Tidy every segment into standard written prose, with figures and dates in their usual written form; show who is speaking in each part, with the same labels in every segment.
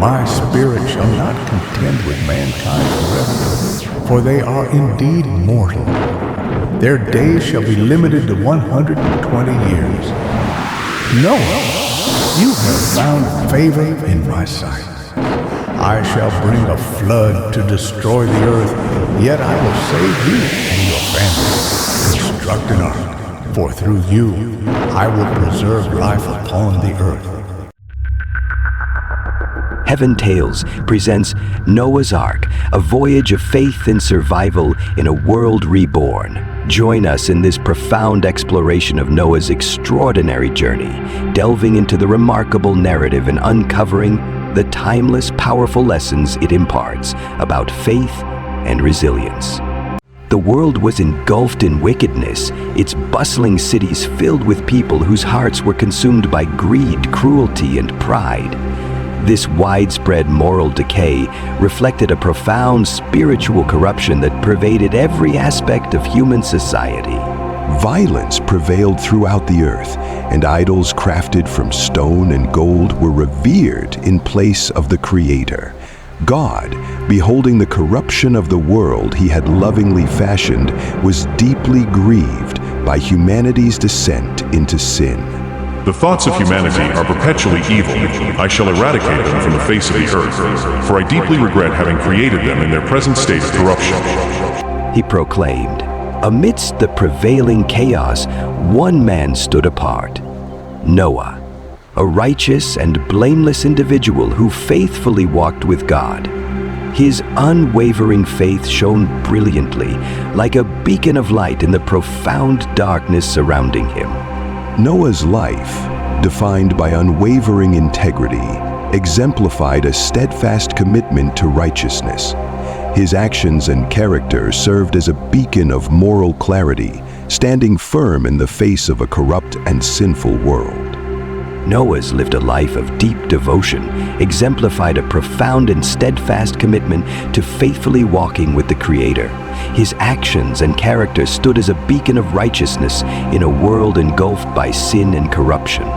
Speaker 1: my spirit shall not contend with mankind forever, for they are indeed mortal. Their days shall be limited to 120 years. Noah, you have found favor in my sight. I shall bring a flood to destroy the earth, yet I will save you and your family. Construct an ark, for through you I will preserve life upon the earth.
Speaker 2: Heaven Tales presents Noah's Ark, a voyage of faith and survival in a world reborn. Join us in this profound exploration of Noah's extraordinary journey, delving into the remarkable narrative and uncovering the timeless, powerful lessons it imparts about faith and resilience. The world was engulfed in wickedness, its bustling cities filled with people whose hearts were consumed by greed, cruelty, and pride. This widespread moral decay reflected a profound spiritual corruption that pervaded every aspect of human society.
Speaker 3: Violence prevailed throughout the earth, and idols crafted from stone and gold were revered in place of the Creator. God, beholding the corruption of the world he had lovingly fashioned, was deeply grieved by humanity's descent into sin.
Speaker 4: The thoughts of humanity are perpetually evil. I shall eradicate them from the face of the earth, for I deeply regret having created them in their present state of corruption,
Speaker 2: he proclaimed. Amidst the prevailing chaos, one man stood apart: Noah, a righteous and blameless individual who faithfully walked with God. His unwavering faith shone brilliantly, like a beacon of light in the profound darkness surrounding him.
Speaker 3: Noah's life, defined by unwavering integrity, exemplified a steadfast commitment to righteousness. His actions and character served as a beacon of moral clarity, standing firm in the face of a corrupt and sinful world.
Speaker 2: Noah's lived a life of deep devotion, exemplified a profound and steadfast commitment to faithfully walking with the Creator. His actions and character stood as a beacon of righteousness in a world engulfed by sin and corruption.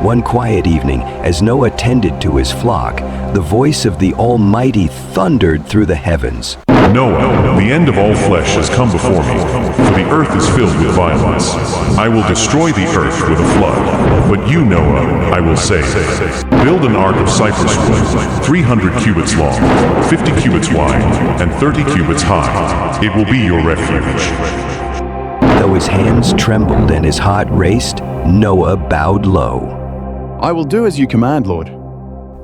Speaker 2: One quiet evening, as Noah tended to his flock, the voice of the Almighty thundered through the heavens.
Speaker 4: Noah, the end of all flesh has come before me, for the earth is filled with violence. I will destroy the earth with a flood, but you, Noah, I will save. Build an ark of cypress wood, 300 cubits long, 50 cubits wide, and 30 cubits high. It will be your refuge.
Speaker 2: Though his hands trembled and his heart raced, Noah bowed low.
Speaker 5: I will do as you command, Lord.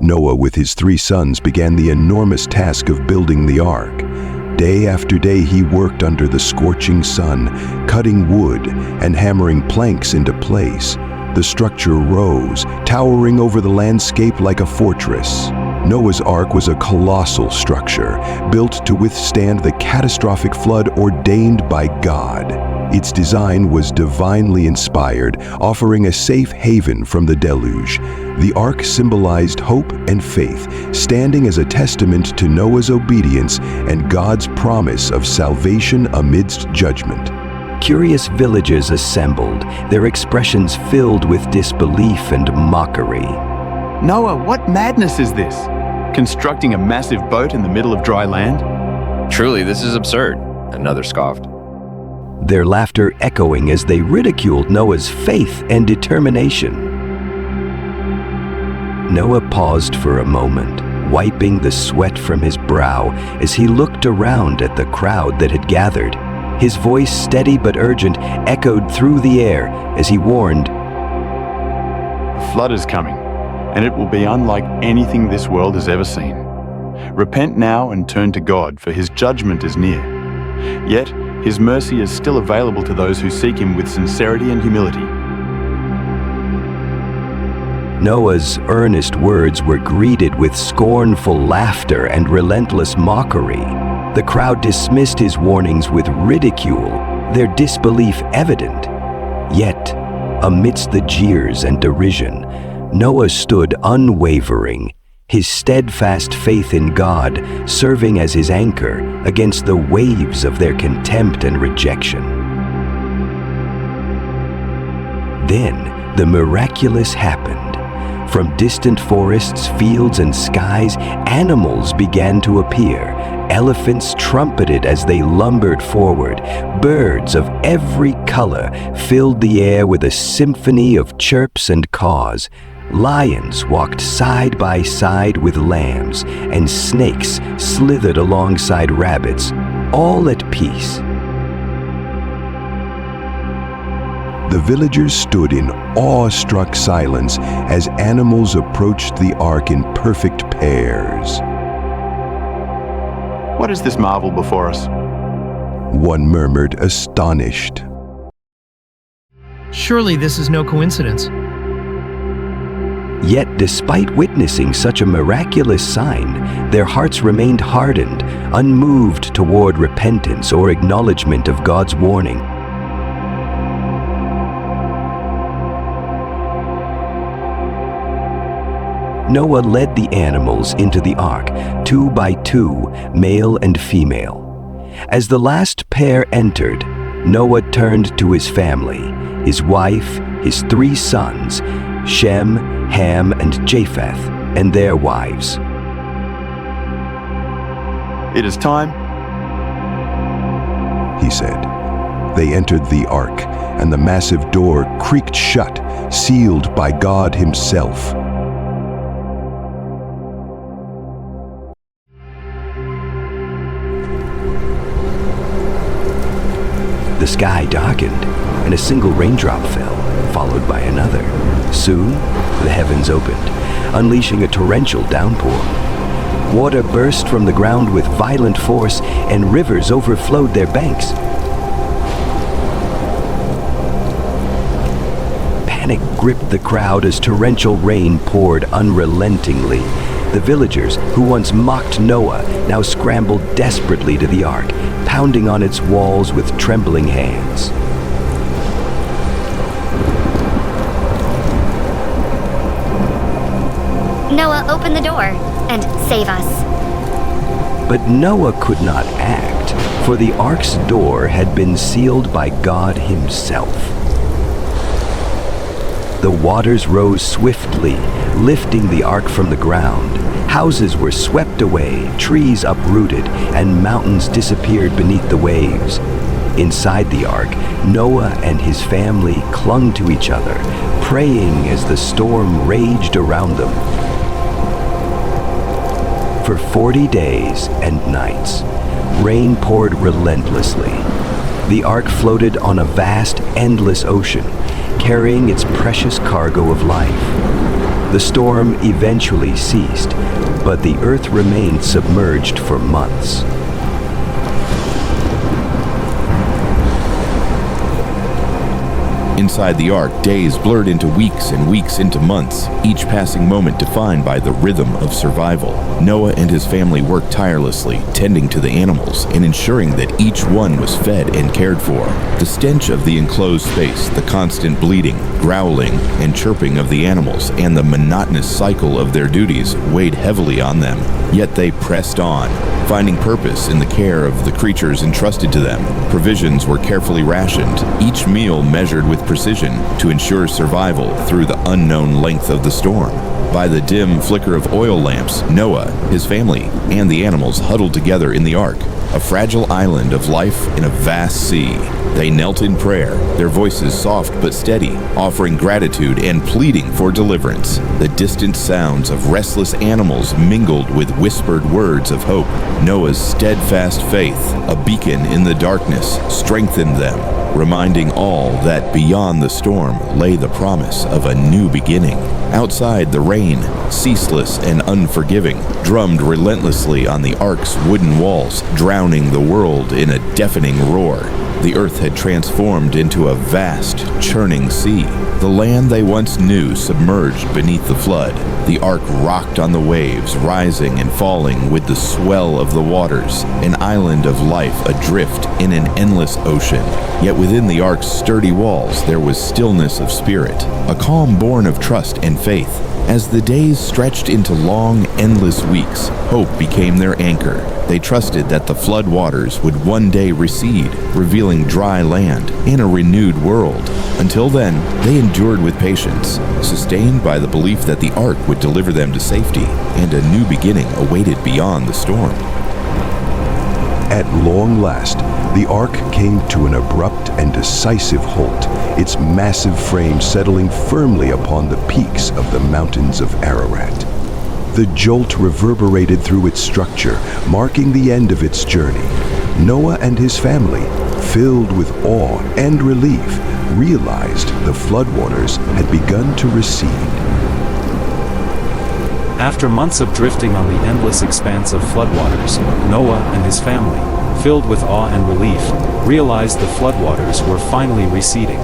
Speaker 3: Noah with his 3 sons began the enormous task of building the ark. Day after day he worked under the scorching sun, cutting wood and hammering planks into place. The structure rose, towering over the landscape like a fortress. Noah's Ark was a colossal structure, built to withstand the catastrophic flood ordained by God. Its design was divinely inspired, offering a safe haven from the deluge. The ark symbolized hope and faith, standing as a testament to Noah's obedience and God's promise of salvation amidst judgment.
Speaker 2: Curious villagers assembled, their expressions filled with disbelief and mockery.
Speaker 5: Noah, what madness is this? Constructing a massive boat in the middle of dry land?
Speaker 6: Truly, this is absurd, another scoffed.
Speaker 2: Their laughter echoing as they ridiculed Noah's faith and determination. Noah paused for a moment, wiping the sweat from his brow as he looked around at the crowd that had gathered. His voice, steady but urgent, echoed through the air as he warned,
Speaker 5: A flood is coming, and it will be unlike anything this world has ever seen. Repent now and turn to God, for his judgment is near. Yet, his mercy is still available to those who seek him with sincerity and humility.
Speaker 2: Noah's earnest words were greeted with scornful laughter and relentless mockery. The crowd dismissed his warnings with ridicule, their disbelief evident. Yet, amidst the jeers and derision, Noah stood unwavering, his steadfast faith in God serving as his anchor against the waves of their contempt and rejection. Then, the miraculous happened. From distant forests, fields, and skies, animals began to appear. Elephants trumpeted as they lumbered forward. Birds of every color filled the air with a symphony of chirps and caws. Lions walked side by side with lambs, and snakes slithered alongside rabbits, all at peace.
Speaker 3: The villagers stood in awe-struck silence as animals approached the ark in perfect pairs.
Speaker 5: What is this marvel before us?
Speaker 3: One murmured, astonished.
Speaker 7: Surely this is no coincidence.
Speaker 2: Yet, despite witnessing such a miraculous sign, their hearts remained hardened, unmoved toward repentance or acknowledgement of God's warning. Noah led the animals into the ark, 2 by 2, male and female. As the last pair entered, Noah turned to his family, his wife, his 3 sons, Shem, Ham, and Japheth, and their wives.
Speaker 5: It is time,
Speaker 3: he said. They entered the ark, and the massive door creaked shut, sealed by God himself.
Speaker 2: The sky darkened, and a single raindrop fell, followed by another. Soon, the heavens opened, unleashing a torrential downpour. Water burst from the ground with violent force, and rivers overflowed their banks. Panic gripped the crowd as torrential rain poured unrelentingly. The villagers, who once mocked Noah, now scrambled desperately to the ark, pounding on its walls with trembling hands.
Speaker 8: Noah, open the door and save us.
Speaker 2: But Noah could not act, for the ark's door had been sealed by God himself. The waters rose swiftly, lifting the ark from the ground. Houses were swept away, trees uprooted, and mountains disappeared beneath the waves. Inside the ark, Noah and his family clung to each other, praying as the storm raged around them. For 40 days and nights, rain poured relentlessly. The ark floated on a vast, endless ocean, carrying its precious cargo of life. The storm eventually ceased, but the earth remained submerged for months.
Speaker 9: Inside the ark, days blurred into weeks and weeks into months, each passing moment defined by the rhythm of survival. Noah and his family worked tirelessly, tending to the animals and ensuring that each one was fed and cared for. The stench of the enclosed space, the constant bleating, growling, and chirping of the animals, and the monotonous cycle of their duties weighed heavily on them. Yet they pressed on, finding purpose in the care of the creatures entrusted to them. Provisions were carefully rationed, each meal measured with precision to ensure survival through the unknown length of the storm. By the dim flicker of oil lamps, Noah, his family, and the animals huddled together in the ark, a fragile island of life in a vast sea. They knelt in prayer, their voices soft but steady, offering gratitude and pleading for deliverance. The distant sounds of restless animals mingled with whispered words of hope. Noah's steadfast faith, a beacon in the darkness, strengthened them, reminding all that beyond the storm lay the promise of a new beginning. Outside, the rain, ceaseless and unforgiving, drummed relentlessly on the ark's wooden walls, drowning the world in a deafening roar. The earth had transformed into a vast, churning sea. The land they once knew submerged beneath the flood. The ark rocked on the waves, rising and falling with the swell of the waters, an island of life adrift in an endless ocean. Yet within the ark's sturdy walls there was stillness of spirit, a calm born of trust and faith. As the days stretched into long, endless weeks, hope became their anchor. They trusted that the floodwaters would one day recede, revealing dry land and a renewed world. Until then, they endured with patience, sustained by the belief that the ark would deliver them to safety and a new beginning awaited beyond the storm.
Speaker 3: At long last, the ark came to an abrupt and decisive halt, its massive frame settling firmly upon the peaks of the mountains of Ararat. The jolt reverberated through its structure, marking the end of its journey. Noah and his family, filled with awe and relief, realized the floodwaters had begun to recede.
Speaker 10: After months of drifting on the endless expanse of floodwaters, Noah and his family, filled with awe and relief, realized the floodwaters were finally receding.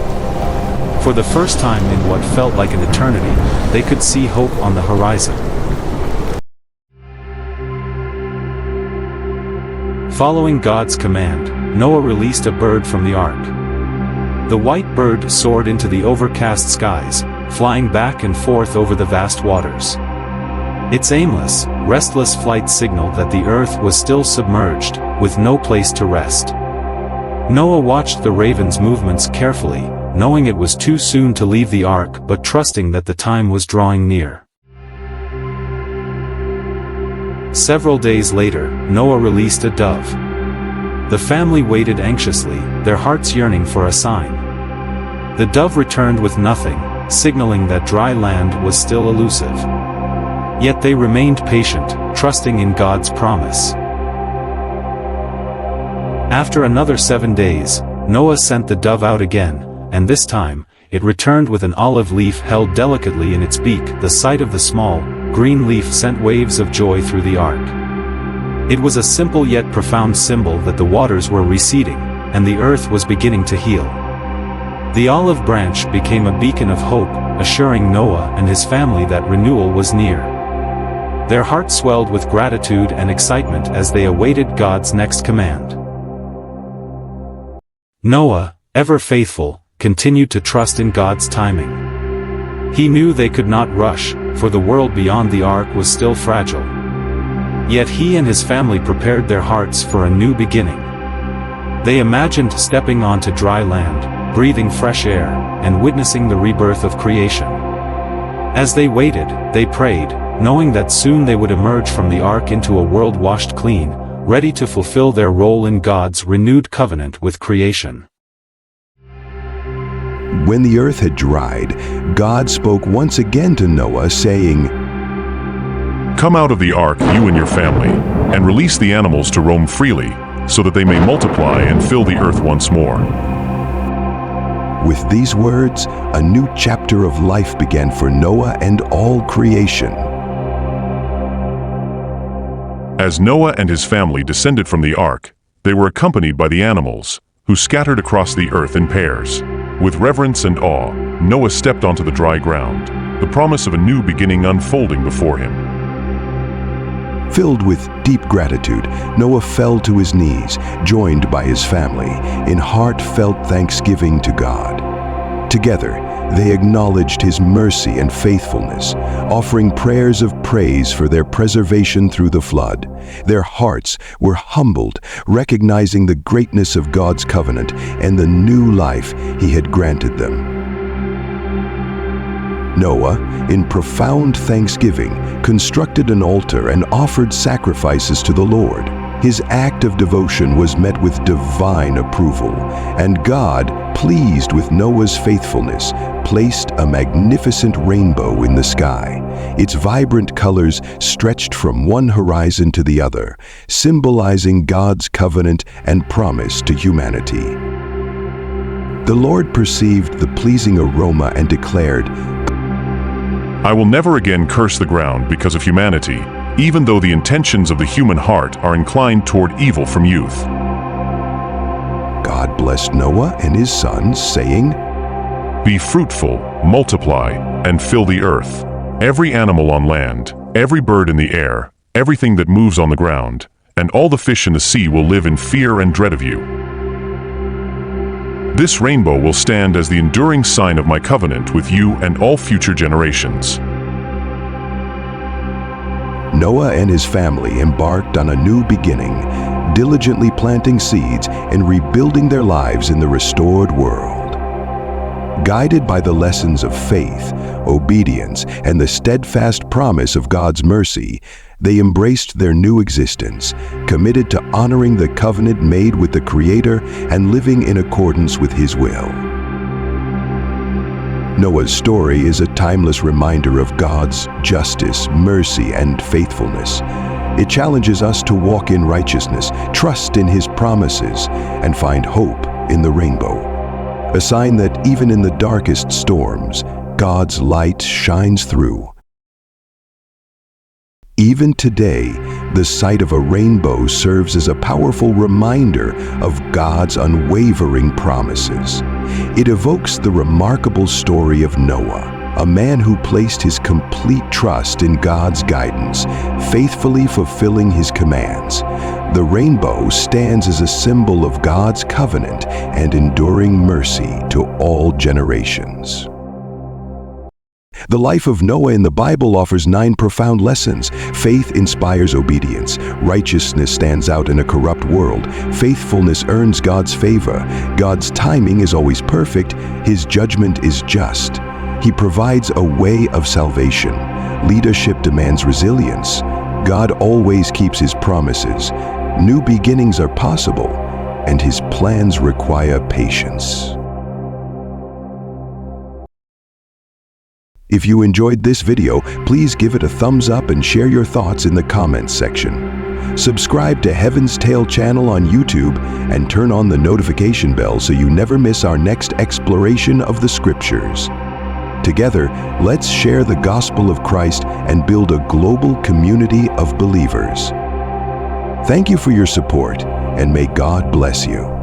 Speaker 10: For the first time in what felt like an eternity, they could see hope on the horizon. Following God's command, Noah released a bird from the ark. The white bird soared into the overcast skies, flying back and forth over the vast waters. Its aimless, restless flight signaled that the earth was still submerged, with no place to rest. Noah watched the raven's movements carefully, knowing it was too soon to leave the ark but trusting that the time was drawing near. Several days later, Noah released a dove. The family waited anxiously, their hearts yearning for a sign. The dove returned with nothing, signaling that dry land was still elusive. Yet they remained patient, trusting in God's promise. After another 7 days, Noah sent the dove out again, and this time, it returned with an olive leaf held delicately in its beak. The sight of the small, green leaf sent waves of joy through the ark. It was a simple yet profound symbol that the waters were receding, and the earth was beginning to heal. The olive branch became a beacon of hope, assuring Noah and his family that renewal was near. Their hearts swelled with gratitude and excitement as they awaited God's next command. Noah, ever faithful, continued to trust in God's timing. He knew they could not rush, for the world beyond the ark was still fragile. Yet he and his family prepared their hearts for a new beginning. They imagined stepping onto dry land, breathing fresh air, and witnessing the rebirth of creation. As they waited, they prayed, knowing that soon they would emerge from the ark into a world washed clean, ready to fulfill their role in God's renewed covenant with creation.
Speaker 3: When the earth had dried, God spoke once again to Noah, saying,
Speaker 4: "Come out of the ark, you and your family, and release the animals to roam freely, so that they may multiply and fill the earth once more."
Speaker 3: With these words, a new chapter of life began for Noah and all creation.
Speaker 4: As Noah and his family descended from the ark, they were accompanied by the animals, who scattered across the earth in pairs. With reverence and awe, Noah stepped onto the dry ground, the promise of a new beginning unfolding before him.
Speaker 3: Filled with deep gratitude, Noah fell to his knees, joined by his family, in heartfelt thanksgiving to God. Together, they acknowledged his mercy and faithfulness, offering prayers of praise for their preservation through the flood. Their hearts were humbled, recognizing the greatness of God's covenant and the new life he had granted them. Noah, in profound thanksgiving, constructed an altar and offered sacrifices to the Lord. His act of devotion was met with divine approval, and God, pleased with Noah's faithfulness, placed a magnificent rainbow in the sky. Its vibrant colors stretched from one horizon to the other, symbolizing God's covenant and promise to humanity. The Lord perceived the pleasing aroma and declared,
Speaker 4: "I will never again curse the ground because of humanity, even though the intentions of the human heart are inclined toward evil from youth."
Speaker 3: God blessed Noah and his sons, saying,
Speaker 4: "Be fruitful, multiply, and fill the earth. Every animal on land, every bird in the air, everything that moves on the ground, and all the fish in the sea will live in fear and dread of you. This rainbow will stand as the enduring sign of my covenant with you and all future generations."
Speaker 3: Noah and his family embarked on a new beginning, diligently planting seeds and rebuilding their lives in the restored world. Guided by the lessons of faith, obedience, and the steadfast promise of God's mercy, they embraced their new existence, committed to honoring the covenant made with the Creator and living in accordance with His will. Noah's story is a timeless reminder of God's justice, mercy, and faithfulness. It challenges us to walk in righteousness, trust in His promises, and find hope in the rainbow. A sign that even in the darkest storms, God's light shines through. Even today, the sight of a rainbow serves as a powerful reminder of God's unwavering promises. It evokes the remarkable story of Noah, a man who placed his complete trust in God's guidance, faithfully fulfilling His commands. The rainbow stands as a symbol of God's covenant and enduring mercy to all generations. The life of Noah in the Bible offers 9 profound lessons. Faith inspires obedience. Righteousness stands out in a corrupt world. Faithfulness earns God's favor. God's timing is always perfect. His judgment is just. He provides a way of salvation. Leadership demands resilience. God always keeps His promises. New beginnings are possible, and His plans require patience. If you enjoyed this video, please give it a thumbs up and share your thoughts in the comments section. Subscribe to Heaven's Tale channel on YouTube and turn on the notification bell so you never miss our next exploration of the Scriptures. Together, let's share the gospel of Christ and build a global community of believers. Thank you for your support, and may God bless you.